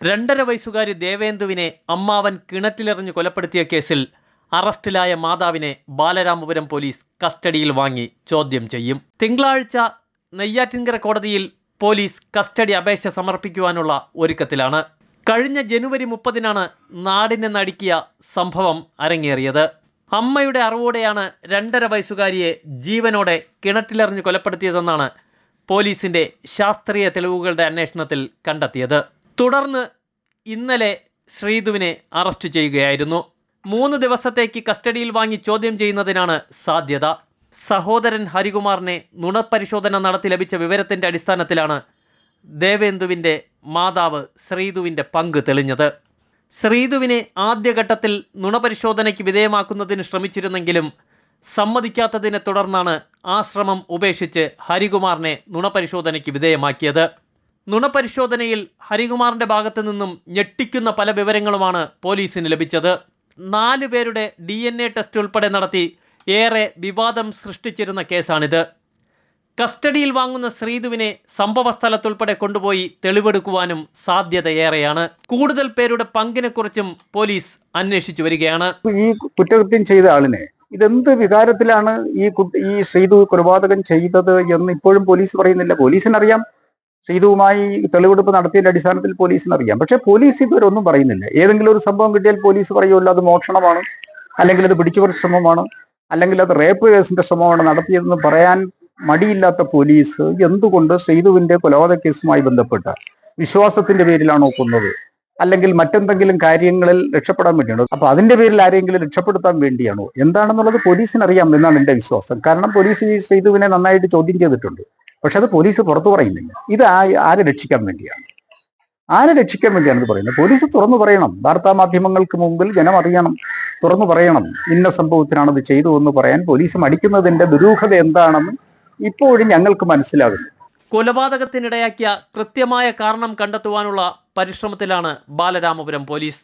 2.5 വയസ്സുകാരി ദേവേന്ദുവിനെ അമ്മാവൻ കിണറ്റിലെറിഞ്ഞ് കൊലപ്പെടുത്തിയ കേസിൽ അറസ്റ്റിലായ മാതാവിനെ ബാലരാമപുരം പോലീസ് കസ്റ്റഡിയിൽ വാങ്ങി ചോദ്യം ചെയ്യും. തിങ്കളാഴ്ച നെയ്യാറ്റിൻകര കോടതിയിൽ പോലീസ് കസ്റ്റഡി അപേക്ഷ സമർപ്പിക്കുവാനുള്ള ഒരുക്കത്തിലാണ്. കഴിഞ്ഞ ജനുവരി 30-നാണ് നാടിനെ നടുക്കിയ സംഭവം അരങ്ങേറിയത്. അമ്മയുടെ അറിവോടെയാണ് 2.5 വയസ്സുകാരിയെ ജീവനോടെ കിണറ്റിലെറിഞ്ഞ് കൊലപ്പെടുത്തിയതെന്നാണ് പോലീസിന്റെ ശാസ്ത്രീയ തെളിവുകളുടെ അന്വേഷണത്തിൽ കണ്ടെത്തിയത്. തുടർന്ന് ഇന്നലെ ശ്രീധുവിനെ അറസ്റ്റ് ചെയ്യുകയായിരുന്നു. 3 ദിവസത്തേക്ക് കസ്റ്റഡിയിൽ വാങ്ങി ചോദ്യം ചെയ്യുന്നതിനാണ് സാധ്യത. സഹോദരൻ ഹരികുമാറിനെ നുണപരിശോധന നടത്തി ലഭിച്ച വിവരത്തിൻ്റെ അടിസ്ഥാനത്തിലാണ് ദേവേന്ദുവിൻ്റെ മാതാവ് ശ്രീധുവിൻ്റെ പങ്ക് തെളിഞ്ഞത്. ശ്രീധുവിനെ ആദ്യഘട്ടത്തിൽ നുണപരിശോധനയ്ക്ക് വിധേയമാക്കുന്നതിന് ശ്രമിച്ചിരുന്നെങ്കിലും സമ്മതിക്കാത്തതിനെ തുടർന്നാണ് ആ ശ്രമം ഉപേക്ഷിച്ച് ഹരികുമാറിനെ നുണപരിശോധനയ്ക്ക് വിധേയമാക്കിയത്. നുണപരിശോധനയിൽ ഹരികുമാറിൻ്റെ ഭാഗത്തു നിന്നും ഞെട്ടിക്കുന്ന പല വിവരങ്ങളുമാണ് പോലീസിന് ലഭിച്ചത്. 4 പേരുടെ DNA ടെസ്റ്റ് ഉൾപ്പെടെ നടത്തി ഏറെ വിവാദം സൃഷ്ടിച്ചിരുന്ന കേസാണിത്. കസ്റ്റഡിയിൽ വാങ്ങുന്ന ശ്രീധുവിനെ സംഭവസ്ഥലത്തുൾപ്പെടെ കൊണ്ടുപോയി തെളിവെടുക്കുവാനും സാധ്യതയേറെയാണ്. കൂടുതൽ പേരുടെ പങ്കിനെക്കുറിച്ചും പോലീസ് അന്വേഷിച്ചു വരികയാണ്. ഈ കുറ്റകൃത്യം ചെയ്ത ആളിനെ ഇതെന്ത് വികാരത്തിലാണ് ഈ ശ്രീധു കൊലപാതകം ചെയ്തത് എന്ന് ഇപ്പോഴും പോലീസ് പറയുന്നില്ല. പോലീസിനറിയാം, ശ്രീധുവുമായി തെളിവെടുപ്പ് നടത്തിയതിന്റെ അടിസ്ഥാനത്തിൽ പോലീസിനറിയാം. പക്ഷെ പോലീസ് ഇതുവരെ ഒന്നും പറയുന്നില്ല. ഏതെങ്കിലും ഒരു സംഭവം കിട്ടിയാൽ പോലീസ് പറയുമല്ലോ അത് മോഷണമാണ്, അല്ലെങ്കിൽ അത് പിടിച്ചുപറി ശ്രമമാണ്, അല്ലെങ്കിൽ അത് റേപ്പ് കേസിന്റെ ശ്രമമാണ് നടത്തിയതെന്ന് പറയാൻ മടിയില്ലാത്ത പോലീസ് എന്തുകൊണ്ട് ശ്രീധുവിന്റെ കൊലപാതക കേസുമായി ബന്ധപ്പെട്ട വിശ്വാസത്തിന്റെ പേരിലാണോ കൊന്നത്, അല്ലെങ്കിൽ മറ്റെന്തെങ്കിലും കാര്യങ്ങളിൽ രക്ഷപ്പെടാൻ വേണ്ടിയാണോ, അപ്പൊ അതിന്റെ പേരിൽ ആരെങ്കിലും രക്ഷപ്പെടുത്താൻ വേണ്ടിയാണോ എന്താണെന്നുള്ളത് പോലീസിനറിയാം എന്നാണ് എന്റെ വിശ്വാസം. കാരണം പോലീസ് ഈ ശ്രീധുവിനെ നന്നായിട്ട് ചോദ്യം ചെയ്തിട്ടുണ്ട്. പക്ഷെ അത് പോലീസ് പുറത്തു പറയുന്നില്ല. ഇത് ആരെ രക്ഷിക്കാൻ വേണ്ടിയാണ്? ആരെ രക്ഷിക്കാൻ വേണ്ടിയാണ് ഇത് പറയുന്നത്? പോലീസ് തുറന്നു പറയണം. വാർത്താ മാധ്യമങ്ങൾക്ക് മുമ്പിൽ ജനം അറിയണം, തുറന്നു പറയണം ഇന്ന സംഭവത്തിനാണ് ഇത് ചെയ്തു എന്ന് പറയാൻ പോലീസ് മടിക്കുന്നതിന്റെ ദുരൂഹത എന്താണെന്ന് ഇപ്പോഴും ഞങ്ങൾക്ക് മനസ്സിലാകുന്നു. കൊലപാതകത്തിനിടയാക്കിയ കൃത്യമായ കാരണം കണ്ടെത്തുവാനുള്ള പരിശ്രമത്തിലാണ് ബാലരാമപുരം പോലീസ്.